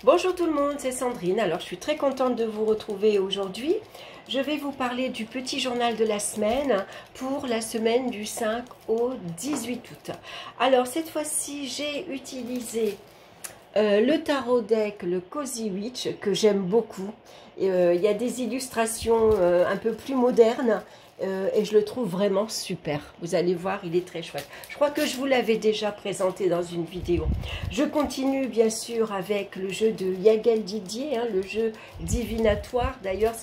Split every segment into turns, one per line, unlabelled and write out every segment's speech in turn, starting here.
Bonjour tout le monde, c'est Sandrine. Alors je suis très contente de vous retrouver aujourd'hui. Je vais vous parler du petit journal de la semaine pour la semaine du 5 au 18 août. Alors cette fois-ci, j'ai utilisé le tarot deck, le Cozy Witch, que j'aime beaucoup. Il y a des illustrations un peu plus modernes et je le trouve vraiment super. Vous allez voir, il est très chouette. Je crois que je vous l'avais déjà présenté dans une vidéo. Je continue bien sûr avec le jeu de Yagel Didier, hein, le jeu divinatoire. D'ailleurs,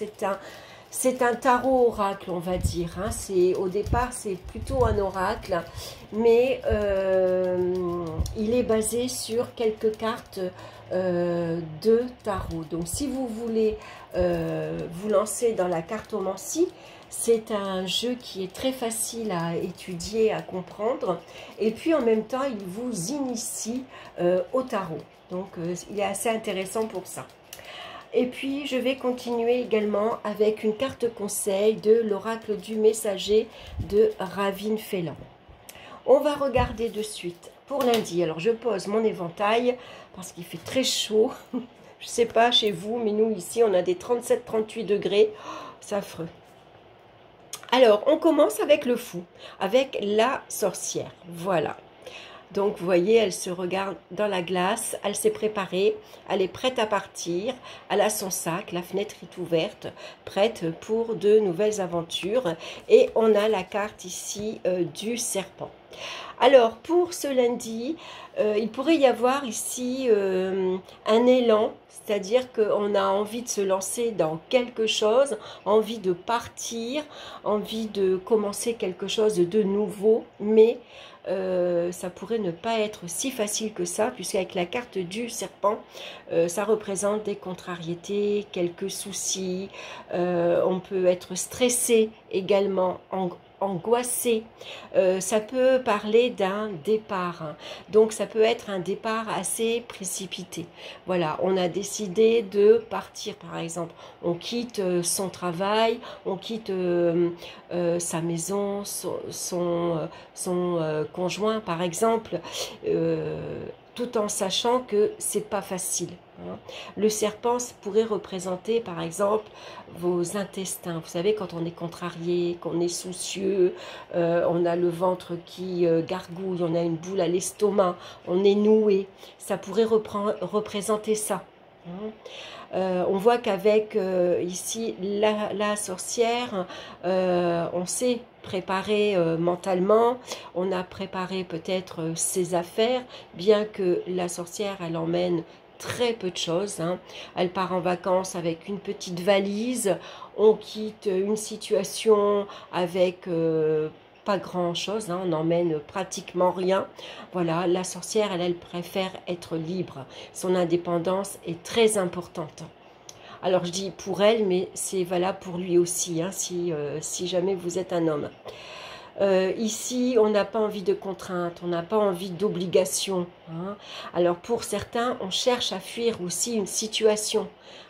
c'est un tarot oracle, on va dire. Hein. Au départ, c'est plutôt un oracle, mais il est basé sur quelques cartes de tarot. Donc, si vous voulez vous lancer dans la cartomancie, c'est un jeu qui est très facile à étudier, à comprendre. Et puis, en même temps, il vous initie au tarot. Donc, il est assez intéressant pour ça. Et puis, je vais continuer également avec une carte conseil de l'oracle du messager de Ravine Félan. On va regarder de suite pour lundi. Alors, je pose mon éventail parce qu'il fait très chaud. Je ne sais pas chez vous, mais nous, ici, on a des 37-38 degrés. Oh, c'est affreux. Alors, on commence avec le fou, avec la sorcière. Voilà. Donc, vous voyez, elle se regarde dans la glace, elle s'est préparée, elle est prête à partir, elle a son sac, la fenêtre est ouverte, prête pour de nouvelles aventures. Et on a la carte ici du serpent. Alors, pour ce lundi, il pourrait y avoir ici un élan, c'est-à-dire qu'on a envie de se lancer dans quelque chose, envie de partir, envie de commencer quelque chose de nouveau, mais ça pourrait ne pas être si facile que ça, puisqu'avec la carte du serpent, ça représente des contrariétés, quelques soucis, on peut être stressé également, angoissé, ça peut parler d'un départ, hein. Donc ça peut être un départ assez précipité. Voilà, on a décidé de partir par exemple, on quitte son travail, on quitte sa maison, son conjoint par exemple, tout en sachant que c'est pas facile. Hein. Le serpent pourrait représenter par exemple vos intestins. Vous savez, quand on est contrarié, qu'on est soucieux, on a le ventre qui gargouille, on a une boule à l'estomac, on est noué. Ça pourrait représenter ça. Hein. On voit qu'avec ici la sorcière, on s'est préparé mentalement, on a préparé peut-être ses affaires, bien que la sorcière, elle emmène très peu de choses. Hein. Elle part en vacances avec une petite valise, on quitte une situation avec pas grand chose, hein, on n'emmène pratiquement rien. Voilà, la sorcière, elle préfère être libre. Son indépendance est très importante. Alors je dis pour elle, mais c'est valable pour lui aussi, hein, si jamais vous êtes un homme. Ici, on n'a pas envie de contraintes, on n'a pas envie d'obligations. Hein. Alors pour certains, on cherche à fuir aussi une situation.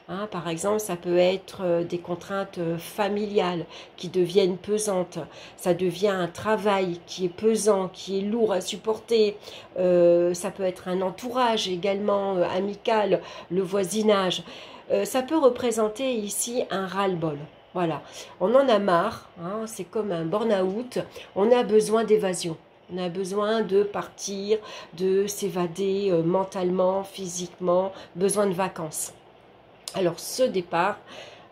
Hein. Par exemple, ça peut être des contraintes familiales qui deviennent pesantes. Ça devient un travail qui est pesant, qui est lourd à supporter. Ça peut être un entourage également amical, le voisinage. Ça peut représenter ici un ras-le-bol. Voilà, on en a marre, hein, c'est comme un burn-out, on a besoin d'évasion. On a besoin de partir, de s'évader mentalement, physiquement, besoin de vacances. Alors ce départ,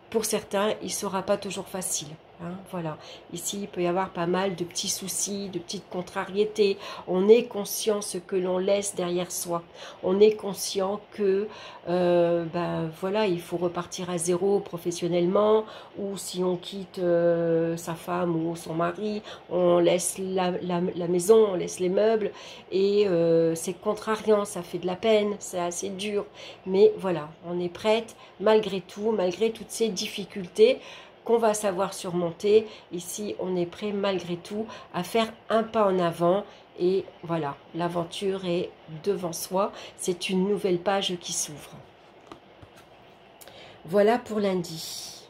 pour certains, il ne sera pas toujours facile. Hein, voilà, ici il peut y avoir pas mal de petits soucis, de petites contrariétés. On est conscient ce que l'on laisse derrière soi. On est conscient que voilà, il faut repartir à zéro professionnellement, ou si on quitte sa femme ou son mari, on laisse la maison, on laisse les meubles, et c'est contrariant, ça fait de la peine, c'est assez dur. Mais voilà, on est prête malgré tout, malgré toutes ces difficultés qu'on va savoir surmonter. Ici, on est prêt malgré tout à faire un pas en avant. Et voilà, l'aventure est devant soi. C'est une nouvelle page qui s'ouvre. Voilà pour lundi.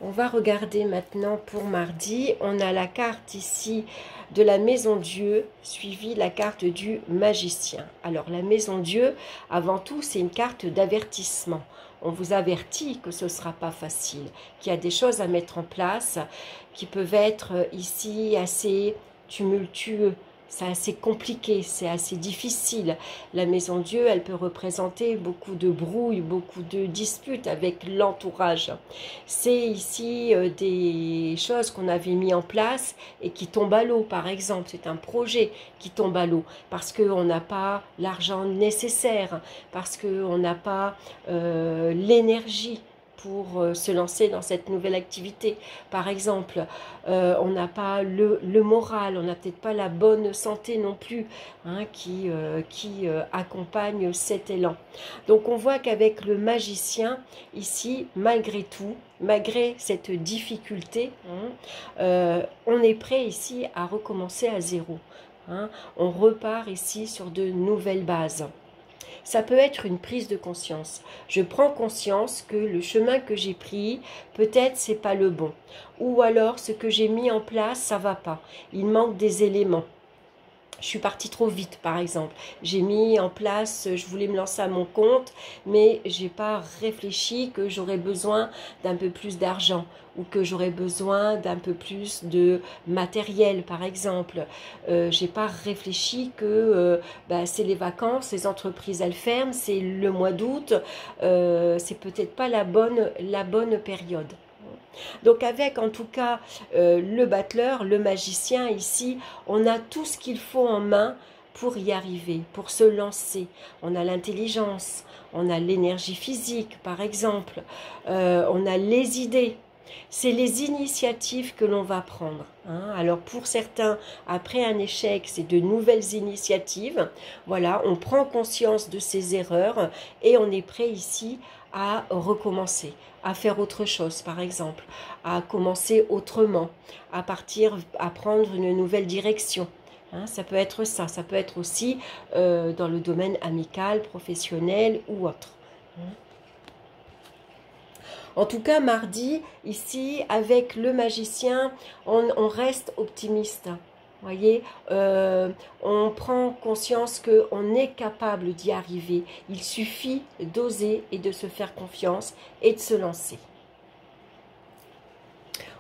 On va regarder maintenant pour mardi. On a la carte ici de la maison Dieu, suivi la carte du magicien. Alors la maison Dieu, avant tout, c'est une carte d'avertissement. On vous avertit que ce ne sera pas facile, qu'il y a des choses à mettre en place qui peuvent être ici assez tumultueux. C'est assez compliqué, c'est assez difficile. La maison Dieu, elle peut représenter beaucoup de brouilles, beaucoup de disputes avec l'entourage. C'est ici des choses qu'on avait mis en place et qui tombent à l'eau, par exemple. C'est un projet qui tombe à l'eau parce qu'on n'a pas l'argent nécessaire, parce qu'on n'a pas l'énergie pour se lancer dans cette nouvelle activité. Par exemple, on n'a pas le moral, on n'a peut-être pas la bonne santé non plus hein, qui accompagne cet élan. Donc on voit qu'avec le magicien, ici, malgré tout, malgré cette difficulté, on est prêt ici à recommencer à zéro. Hein. On repart ici sur de nouvelles bases. Ça peut être une prise de conscience. Je prends conscience que le chemin que j'ai pris, peut-être c'est pas le bon. Ou alors ce que j'ai mis en place, ça va pas. Il manque des éléments. Je suis partie trop vite, par exemple. J'ai mis en place, je voulais me lancer à mon compte, mais j'ai pas réfléchi que j'aurais besoin d'un peu plus d'argent ou que j'aurais besoin d'un peu plus de matériel, par exemple. J'ai pas réfléchi que c'est les vacances, les entreprises elles ferment, c'est le mois d'août, c'est peut-être pas la bonne période. Donc avec en tout cas le battleur, le magicien ici, on a tout ce qu'il faut en main pour y arriver, pour se lancer. On a l'intelligence, on a l'énergie physique par exemple, on a les idées. C'est les initiatives que l'on va prendre. Hein. Alors pour certains, après un échec, c'est de nouvelles initiatives. Voilà, on prend conscience de ses erreurs et on est prêt ici à recommencer, à faire autre chose par exemple, à commencer autrement, à prendre une nouvelle direction. Hein, ça peut être ça, ça peut être aussi dans le domaine amical, professionnel ou autre. En tout cas, mardi, ici, avec le magicien, on reste optimiste. Vous voyez, on prend conscience qu'on est capable d'y arriver. Il suffit d'oser et de se faire confiance et de se lancer.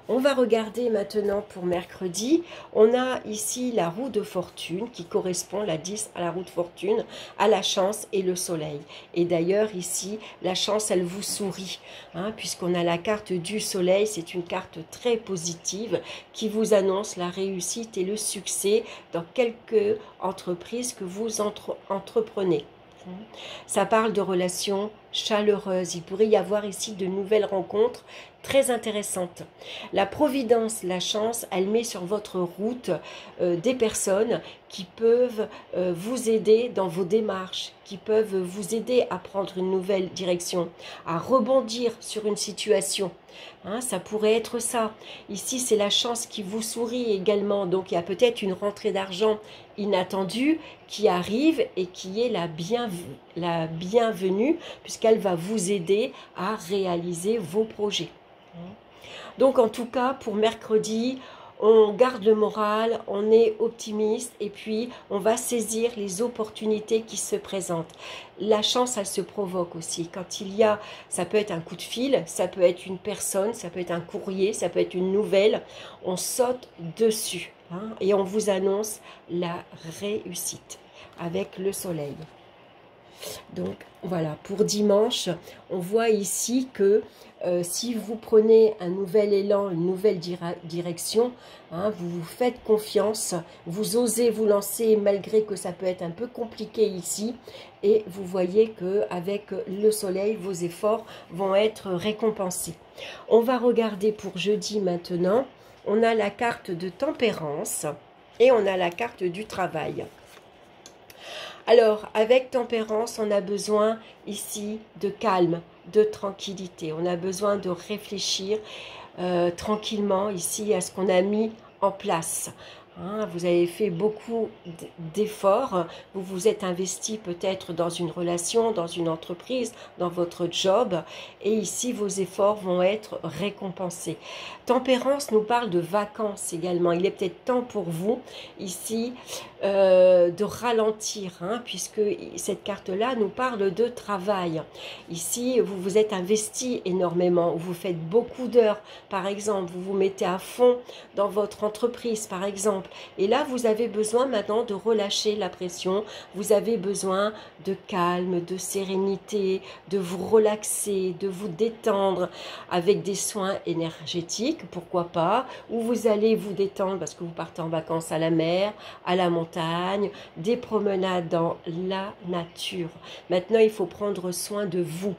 On va regarder maintenant pour mercredi. On a ici la roue de fortune qui correspond, la 10, à la roue de fortune, à la chance et le soleil. Et d'ailleurs ici, la chance, elle vous sourit, hein, puisqu'on a la carte du soleil. C'est une carte très positive qui vous annonce la réussite et le succès dans quelques entreprises que vous entreprenez. Ça parle de relations chaleureuses. Il pourrait y avoir ici de nouvelles rencontres très intéressantes. La providence, la chance, elle met sur votre route des personnes qui peuvent vous aider dans vos démarches, qui peuvent vous aider à prendre une nouvelle direction, à rebondir sur une situation. Hein, ça pourrait être ça. Ici, c'est la chance qui vous sourit également. Donc, il y a peut-être une rentrée d'argent inattendue qui arrive et qui est la bienvenue puisqu'elle va vous aider à réaliser vos projets. Donc, en tout cas, pour mercredi, on garde le moral, on est optimiste et puis on va saisir les opportunités qui se présentent. La chance, elle se provoque aussi. Quand il y a, ça peut être un coup de fil, ça peut être une personne, ça peut être un courrier, ça peut être une nouvelle, on saute dessus hein, et on vous annonce la réussite avec le soleil. Donc voilà, pour dimanche, on voit ici que si vous prenez un nouvel élan, une nouvelle direction, hein, vous vous faites confiance, vous osez vous lancer malgré que ça peut être un peu compliqué ici. Et vous voyez qu'avec le soleil, vos efforts vont être récompensés. On va regarder pour jeudi maintenant. On a la carte de tempérance et on a la carte du travail. Alors, avec tempérance, on a besoin ici de calme, de tranquillité. On a besoin de réfléchir tranquillement ici à ce qu'on a mis en place. Hein, vous avez fait beaucoup d'efforts, vous vous êtes investi peut-être dans une relation, dans une entreprise, dans votre job, et ici vos efforts vont être récompensés. Tempérance nous parle de vacances également. Il est peut-être temps pour vous ici de ralentir, hein, puisque cette carte-là nous parle de travail. Ici, vous vous êtes investi énormément, vous faites beaucoup d'heures, par exemple, vous vous mettez à fond dans votre entreprise, par exemple. Et là, vous avez besoin maintenant de relâcher la pression, vous avez besoin de calme, de sérénité, de vous relaxer, de vous détendre avec des soins énergétiques, pourquoi pas, où vous allez vous détendre parce que vous partez en vacances à la mer, à la montagne, des promenades dans la nature. Maintenant, il faut prendre soin de vous.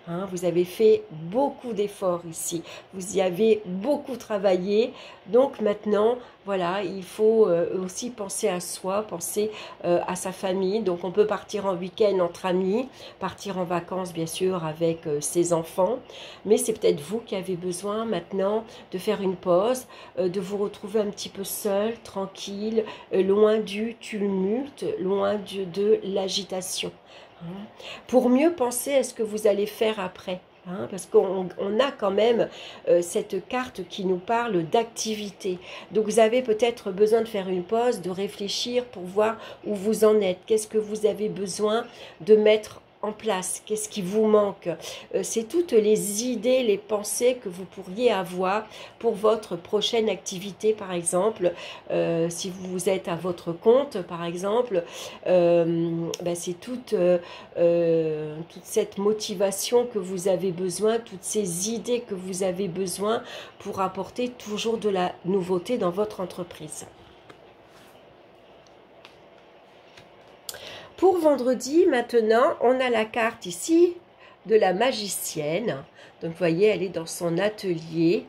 Hein, vous avez fait beaucoup d'efforts ici, vous y avez beaucoup travaillé, donc maintenant, voilà, il faut aussi penser à soi, penser à sa famille. Donc on peut partir en week-end entre amis, partir en vacances bien sûr avec ses enfants, mais c'est peut-être vous qui avez besoin maintenant de faire une pause, de vous retrouver un petit peu seul, tranquille, loin du tumulte, loin de l'agitation. Pour mieux penser à ce que vous allez faire après. Hein, parce qu'on a quand même cette carte qui nous parle d'activité. Donc vous avez peut-être besoin de faire une pause, de réfléchir pour voir où vous en êtes. Qu'est-ce que vous avez besoin de mettre en place? Qu'est-ce qui vous manque? C'est toutes les idées, les pensées que vous pourriez avoir pour votre prochaine activité, par exemple. Si vous êtes à votre compte, par exemple, c'est toute cette motivation que vous avez besoin, toutes ces idées que vous avez besoin pour apporter toujours de la nouveauté dans votre entreprise. Pour vendredi, maintenant, on a la carte ici de la magicienne. Donc, vous voyez, elle est dans son atelier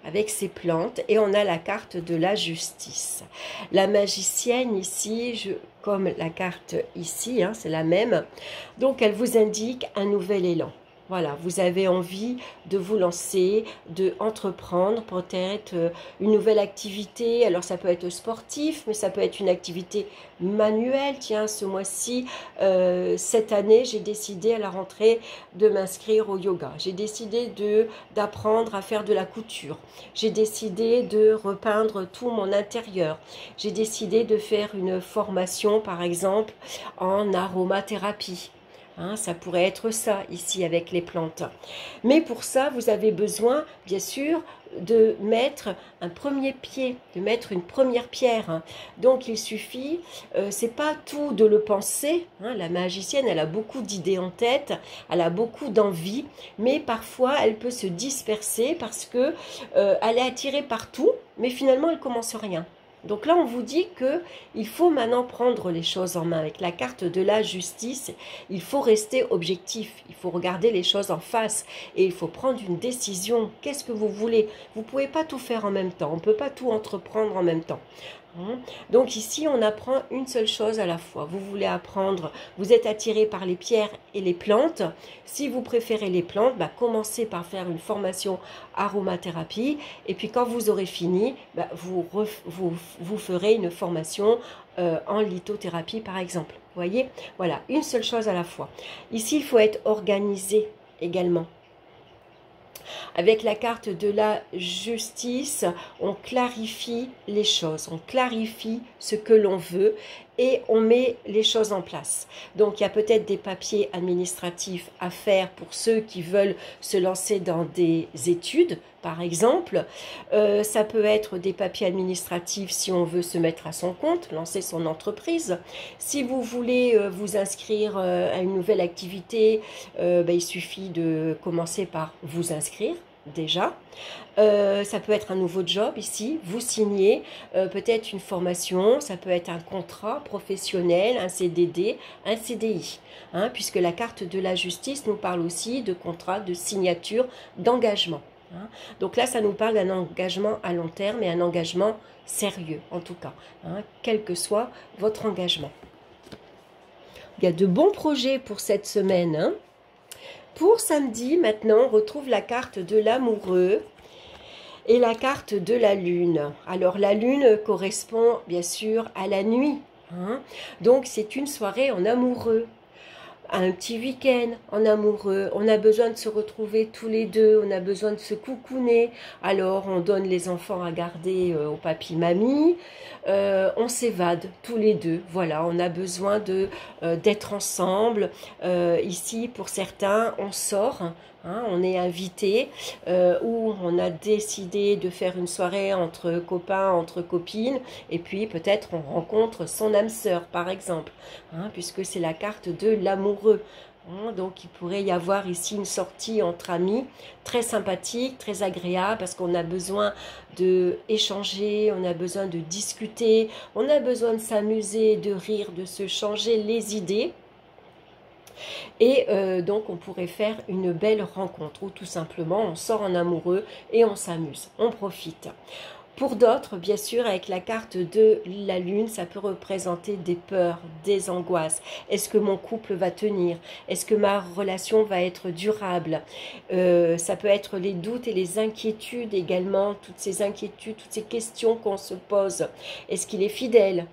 avec ses plantes. Et on a la carte de la justice. La magicienne ici, comme la carte ici, hein, c'est la même. Donc, elle vous indique un nouvel élan. Voilà, vous avez envie de vous lancer, de entreprendre peut-être une nouvelle activité. Alors ça peut être sportif, mais ça peut être une activité manuelle. Tiens, ce mois-ci, cette année, j'ai décidé à la rentrée de m'inscrire au yoga. J'ai décidé d'apprendre à faire de la couture. J'ai décidé de repeindre tout mon intérieur. J'ai décidé de faire une formation, par exemple, en aromathérapie. Hein, ça pourrait être ça ici avec les plantes. Mais pour ça, vous avez besoin, bien sûr, de mettre un premier pied, de mettre une première pierre. Hein. Donc il suffit, c'est pas tout de le penser. Hein. La magicienne, elle a beaucoup d'idées en tête, elle a beaucoup d'envie, mais parfois elle peut se disperser parce que elle est attirée partout, mais finalement elle commence rien. Donc là, on vous dit qu'il faut maintenant prendre les choses en main. Avec la carte de la justice, il faut rester objectif. Il faut regarder les choses en face. Et il faut prendre une décision. Qu'est-ce que vous voulez? Vous ne pouvez pas tout faire en même temps. On ne peut pas tout entreprendre en même temps. Donc ici, on apprend une seule chose à la fois. Vous voulez apprendre, vous êtes attiré par les pierres et les plantes. Si vous préférez les plantes, commencez par faire une formation aromathérapie. Et puis quand vous aurez fini, vous ferez une formation en lithothérapie par exemple. Vous voyez? Voilà, une seule chose à la fois. Ici, il faut être organisé également. Avec la carte de la justice, on clarifie les choses, on clarifie ce que l'on veut et on met les choses en place. Donc, il y a peut-être des papiers administratifs à faire pour ceux qui veulent se lancer dans des études, par exemple. Ça peut être des papiers administratifs si on veut se mettre à son compte, lancer son entreprise. Si vous voulez vous inscrire à une nouvelle activité, il suffit de commencer par vous inscrire. Déjà, ça peut être un nouveau job ici, vous signez peut-être une formation, ça peut être un contrat professionnel, un CDD, un CDI, hein, puisque la carte de la justice nous parle aussi de contrat, de signature, d'engagement. Hein. Donc là, ça nous parle d'un engagement à long terme et un engagement sérieux, en tout cas, hein, quel que soit votre engagement. Il y a de bons projets pour cette semaine, hein. Pour samedi, maintenant, on retrouve la carte de l'amoureux. Et la carte de la lune. Alors la lune correspond bien sûr à la nuit, hein. Donc c'est une soirée en amoureux, un petit week-end en amoureux. On a besoin de se retrouver tous les deux, on a besoin de se coucouner. Alors on donne les enfants à garder au papy-mamie, on s'évade tous les deux. Voilà, on a besoin d'être ensemble. Ici, pour certains, on sort. Hein, on est invité ou on a décidé de faire une soirée entre copains, entre copines, et puis peut-être on rencontre son âme sœur par exemple, hein, puisque c'est la carte de l'amoureux. Hein, donc il pourrait y avoir ici une sortie entre amis très sympathique, très agréable, parce qu'on a besoin de échanger, on a besoin de discuter, on a besoin de s'amuser, de rire, de se changer les idées. Et donc on pourrait faire une belle rencontre ou tout simplement on sort en amoureux et on s'amuse, on profite. Pour d'autres, bien sûr, avec la carte de la lune, ça peut représenter des peurs, des angoisses. Est-ce que mon couple va tenir? Est-ce que ma relation va être durable? Ça peut être les doutes et les inquiétudes également, toutes ces inquiétudes, toutes ces questions qu'on se pose. Est-ce qu'il est fidèle?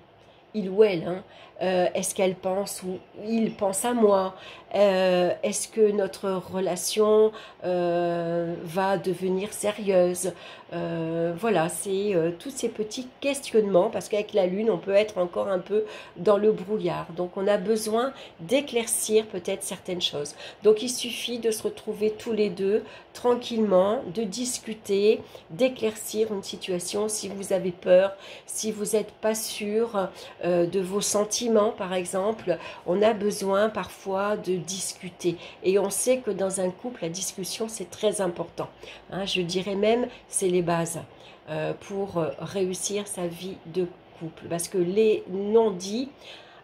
Il ou elle, hein? Est-ce qu'elle pense ou il pense à moi? Est-ce que notre relation va devenir sérieuse? Voilà, c'est tous ces petits questionnements, parce qu'avec la lune, on peut être encore un peu dans le brouillard. Donc, on a besoin d'éclaircir peut-être certaines choses. Donc, il suffit de se retrouver tous les deux tranquillement, de discuter, d'éclaircir une situation si vous avez peur, si vous n'êtes pas sûr de vos sentiments, par exemple. On a besoin parfois de discuter. Et on sait que dans un couple, la discussion, c'est très important. Hein, je dirais même, c'est les bases pour réussir sa vie de couple. Parce que les non-dits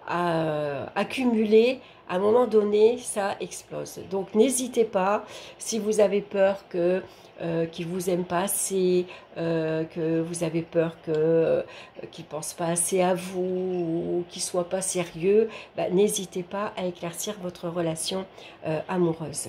accumulés, à un moment donné, ça explose. Donc, n'hésitez pas, si vous avez peur qu'ils vous aiment pas assez, que vous avez peur qu'ils pensent pas assez à vous, ou qu'ils soient pas sérieux, bah, n'hésitez pas à éclaircir votre relation amoureuse.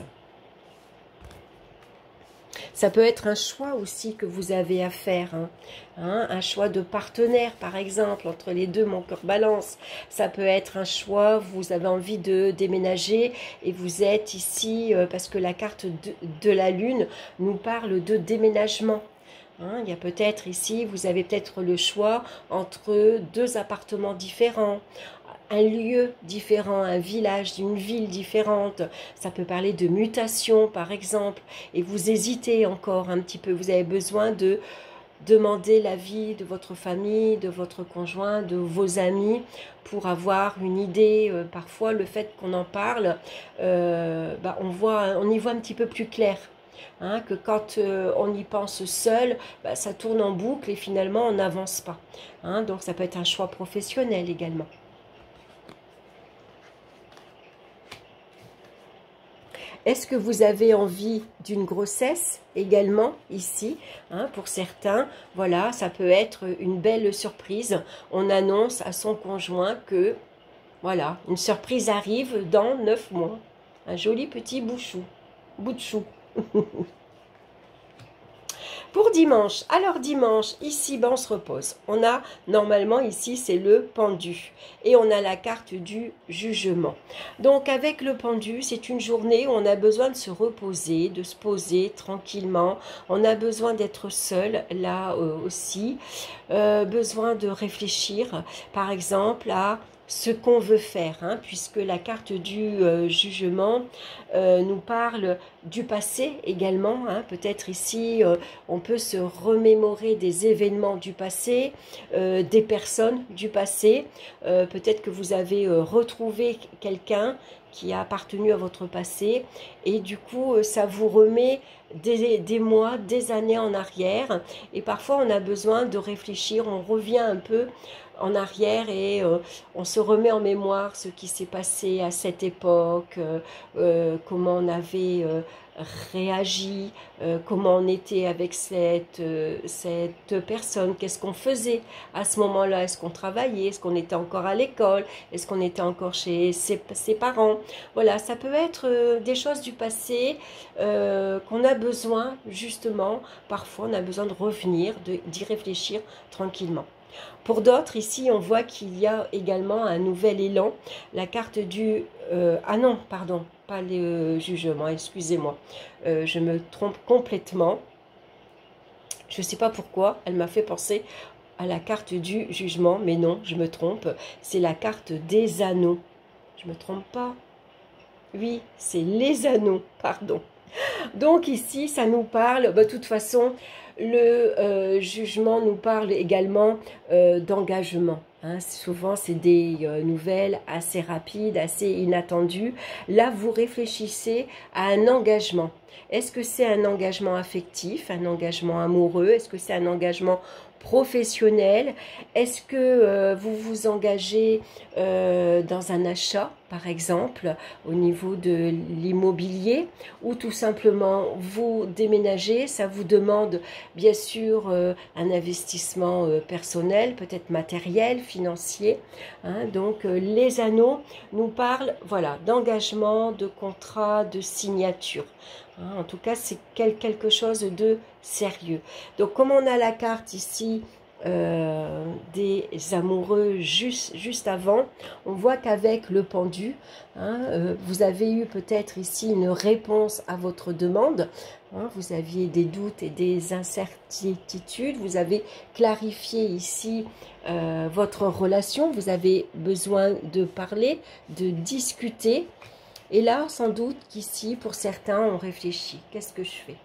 Ça peut être un choix aussi que vous avez à faire, hein. Hein, un choix de partenaire, par exemple, entre les deux, mon cœur balance. Ça peut être un choix, vous avez envie de déménager et vous êtes ici, parce que la carte de la lune nous parle de déménagement. Hein, il y a peut-être ici, vous avez peut-être le choix entre deux appartements différents, un lieu différent, un village, une ville différente. Ça peut parler de mutation, par exemple, et vous hésitez encore un petit peu. Vous avez besoin de demander l'avis de votre famille, de votre conjoint, de vos amis, pour avoir une idée. Parfois, le fait qu'on en parle, bah, on y voit un petit peu plus clair. Hein, que quand on y pense seul, bah, ça tourne en boucle et finalement on n'avance pas. Hein, donc ça peut être un choix professionnel également. Est-ce que vous avez envie d'une grossesse également ici, hein, pour certains? Voilà, ça peut être une belle surprise. On annonce à son conjoint que, voilà, une surprise arrive dans 9 mois. Un joli petit bout de chou. Pour dimanche, alors dimanche, ici, ben, on se repose. On a, normalement, ici, c'est le pendu. Et on a la carte du jugement. Donc, avec le pendu, c'est une journée où on a besoin de se reposer, de se poser tranquillement. On a besoin d'être seul, là aussi. Besoin de réfléchir, par exemple, à ce qu'on veut faire, hein, puisque la carte du jugement nous parle du passé également, hein. Peut-être ici on peut se remémorer des événements du passé, des personnes du passé, peut-être que vous avez retrouvé quelqu'un qui a appartenu à votre passé et du coup ça vous remet des mois, des années en arrière, et parfois on a besoin de réfléchir, on revient un peu en arrière et on se remet en mémoire ce qui s'est passé à cette époque, comment on avait réagi, comment on était avec cette personne, qu'est-ce qu'on faisait à ce moment-là, est-ce qu'on travaillait, est-ce qu'on était encore à l'école, est-ce qu'on était encore chez ses parents. Voilà, ça peut être des choses du passé qu'on a besoin, justement, parfois on a besoin de revenir, d'y réfléchir tranquillement. Pour d'autres, ici, on voit qu'il y a également un nouvel élan. La carte du... ah non, pardon, pas le jugement, excusez-moi. Je me trompe complètement. Je ne sais pas pourquoi, elle m'a fait penser à la carte du jugement, mais non, je me trompe. C'est la carte des anneaux. Je me trompe pas? Oui, c'est les anneaux, pardon. Donc ici, ça nous parle, de toute façon, le jugement nous parle également d'engagement. Hein. Souvent, c'est des nouvelles assez rapides, assez inattendues. Là, vous réfléchissez à un engagement. Est-ce que c'est un engagement affectif, un engagement amoureux? Est-ce que c'est un engagement professionnel? Est-ce que vous vous engagez dans un achat, par exemple, au niveau de l'immobilier, ou tout simplement vous déménagez? Ça vous demande bien sûr un investissement personnel, peut-être matériel, financier. Hein. Donc les anneaux nous parlent, voilà, d'engagement, de contrat, de signature. Hein. En tout cas, c'est quelque chose de sérieux. Donc comme on a la carte ici des amoureux juste avant, on voit qu'avec le pendu, hein, vous avez eu peut-être ici une réponse à votre demande. Hein, vous aviez des doutes et des incertitudes, vous avez clarifié ici votre relation, vous avez besoin de parler, de discuter. Et là, sans doute qu'ici, pour certains, on réfléchit. Qu'est-ce que je fais?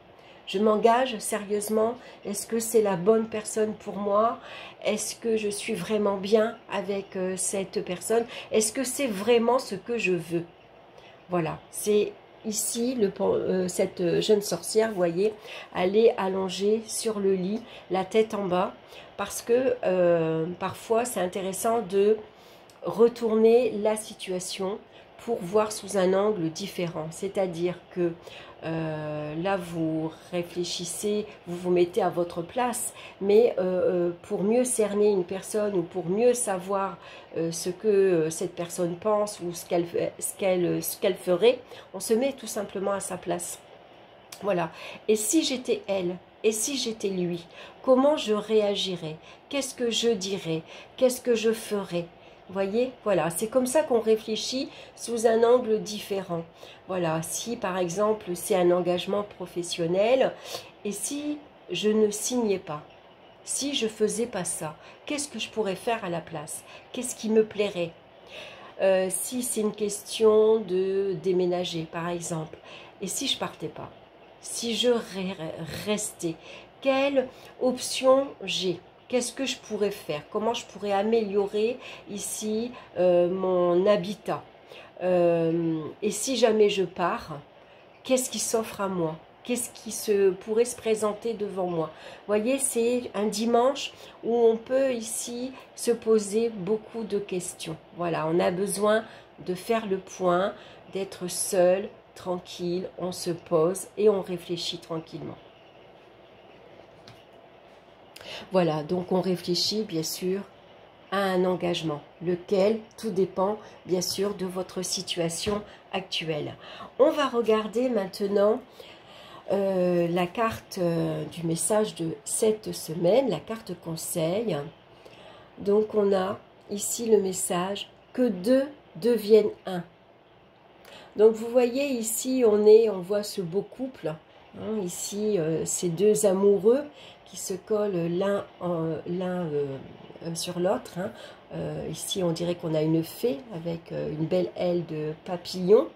Je m'engage sérieusement? Est-ce que c'est la bonne personne pour moi? Est-ce que je suis vraiment bien avec cette personne? Est-ce que c'est vraiment ce que je veux? Voilà, c'est ici cette jeune sorcière, vous voyez, elle est allongée sur le lit, la tête en bas, parce que parfois c'est intéressant de retourner la situation pour voir sous un angle différent. C'est-à-dire que là, vous réfléchissez, vous vous mettez à votre place, mais pour mieux cerner une personne ou pour mieux savoir ce que cette personne pense ou ce qu'elle ferait, on se met tout simplement à sa place. Voilà. Et si j'étais elle? Et si j'étais lui? Comment je réagirais? Qu'est-ce que je dirais? Qu'est-ce que je ferais? Vous voyez, voilà, c'est comme ça qu'on réfléchit sous un angle différent. Voilà, si par exemple c'est un engagement professionnel, et si je ne signais pas, si je faisais pas ça, qu'est-ce que je pourrais faire à la place? Qu'est-ce qui me plairait? Si c'est une question de déménager par exemple, et si je partais pas? Si je restais, quelle option j'ai? Qu'est-ce que je pourrais faire? Comment je pourrais améliorer ici mon habitat? Et si jamais je pars, qu'est-ce qui s'offre à moi? Qu'est-ce qui pourrait se présenter devant moi? Vous voyez, c'est un dimanche où on peut ici se poser beaucoup de questions. Voilà, on a besoin de faire le point, d'être seul, tranquille, on se pose et on réfléchit tranquillement. Voilà, donc on réfléchit bien sûr à un engagement, lequel tout dépend bien sûr de votre situation actuelle. On va regarder maintenant la carte du message de cette semaine, la carte conseil. Donc on a ici le message que deux deviennent un. Donc vous voyez ici on voit ce beau couple. Hein, ici ces deux amoureux qui se collent l'un sur l'autre. Hein. Ici on dirait qu'on a une fée avec une belle aile de papillon.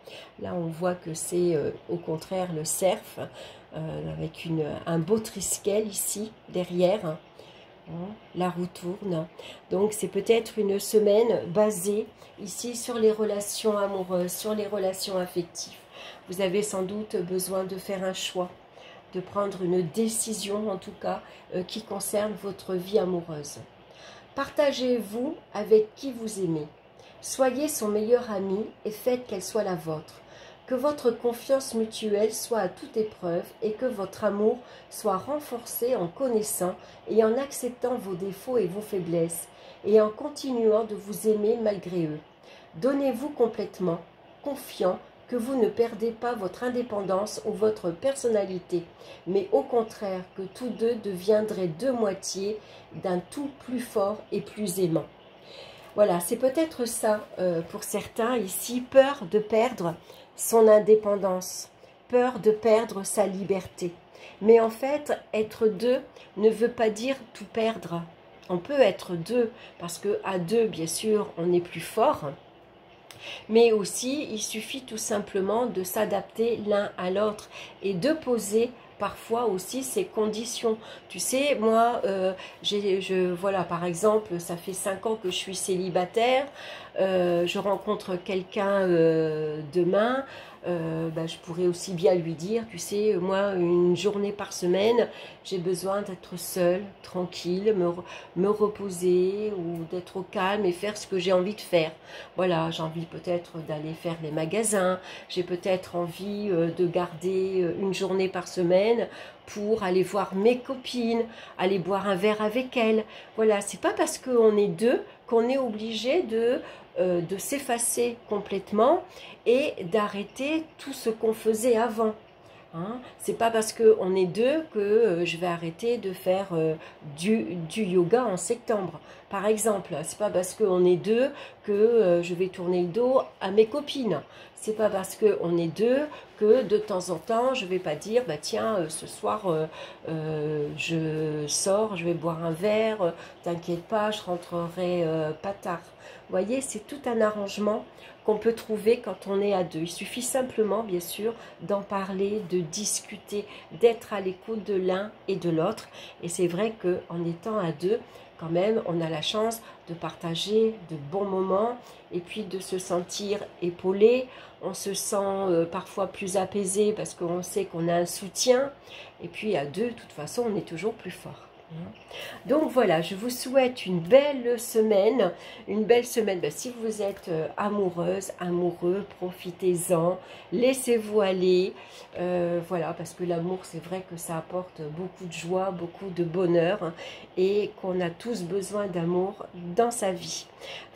Là on voit que c'est au contraire le cerf avec un beau triskel ici derrière. Hein. La roue tourne. Donc c'est peut-être une semaine basée ici sur les relations amoureuses, sur les relations affectives. Vous avez sans doute besoin de faire un choix, de prendre une décision en tout cas qui concerne votre vie amoureuse. Partagez-vous avec qui vous aimez. Soyez son meilleur ami et faites qu'elle soit la vôtre. Que votre confiance mutuelle soit à toute épreuve et que votre amour soit renforcé en connaissant et en acceptant vos défauts et vos faiblesses et en continuant de vous aimer malgré eux. Donnez-vous complètement, confiant que vous ne perdez pas votre indépendance ou votre personnalité, mais au contraire que tous deux deviendraient deux moitiés d'un tout plus fort et plus aimant. Voilà, c'est peut-être ça pour certains ici, peur de perdre son indépendance, peur de perdre sa liberté. Mais en fait, être deux ne veut pas dire tout perdre. On peut être deux, parce qu'à deux, bien sûr, on est plus fort. Mais aussi, il suffit tout simplement de s'adapter l'un à l'autre et de poser parfois aussi ces conditions. Tu sais, moi, voilà, par exemple, ça fait 5 ans que je suis célibataire, je rencontre quelqu'un demain, je pourrais aussi bien lui dire, tu sais, moi, une journée par semaine, j'ai besoin d'être seule, tranquille, me reposer ou d'être au calme et faire ce que j'ai envie de faire. Voilà, j'ai envie peut-être d'aller faire les magasins, j'ai peut-être envie de garder une journée par semaine pour aller voir mes copines, aller boire un verre avec elles. Voilà, c'est pas parce qu'on est deux qu'on est obligé de s'effacer complètement et d'arrêter tout ce qu'on faisait avant. Hein, c'est pas parce qu'on est deux que je vais arrêter de faire du yoga en septembre, par exemple. C'est pas parce qu'on est deux que je vais tourner le dos à mes copines. C'est pas parce qu'on est deux que de temps en temps je vais pas dire bah tiens ce soir je sors, je vais boire un verre, t'inquiète pas, je rentrerai pas tard. Vous voyez, c'est tout un arrangement qu'on peut trouver quand on est à deux. Il suffit simplement, bien sûr, d'en parler, de discuter, d'être à l'écoute de l'un et de l'autre. Et c'est vrai qu'en étant à deux, quand même, on a la chance de partager de bons moments et puis de se sentir épaulé. On se sent parfois plus apaisé parce qu'on sait qu'on a un soutien. Et puis à deux, de toute façon, on est toujours plus fort. Donc voilà, je vous souhaite une belle semaine. Si vous êtes amoureuse, amoureux, profitez-en, laissez-vous aller. Voilà, parce que l'amour, c'est vrai que ça apporte beaucoup de joie, beaucoup de bonheur, hein, et qu'on a tous besoin d'amour dans sa vie.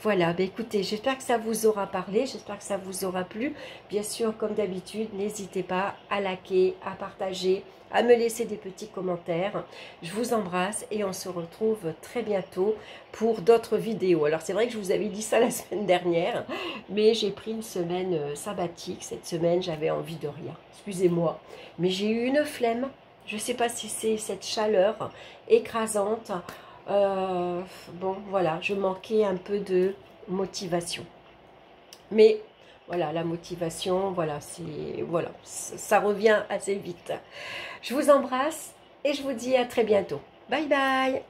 Voilà, écoutez, j'espère que ça vous aura parlé, j'espère que ça vous aura plu. Bien sûr, comme d'habitude, n'hésitez pas à liker, à partager, à me laisser des petits commentaires. Je vous embrasse et on se retrouve très bientôt pour d'autres vidéos. Alors c'est vrai que je vous avais dit ça la semaine dernière, mais j'ai pris une semaine sabbatique. Cette semaine, j'avais envie de rien. Excusez-moi, mais j'ai eu une flemme. Je ne sais pas si c'est cette chaleur écrasante. Bon, voilà, je manquais un peu de motivation. Mais voilà, la motivation, voilà, ça revient assez vite. Je vous embrasse et je vous dis à très bientôt. Bye bye!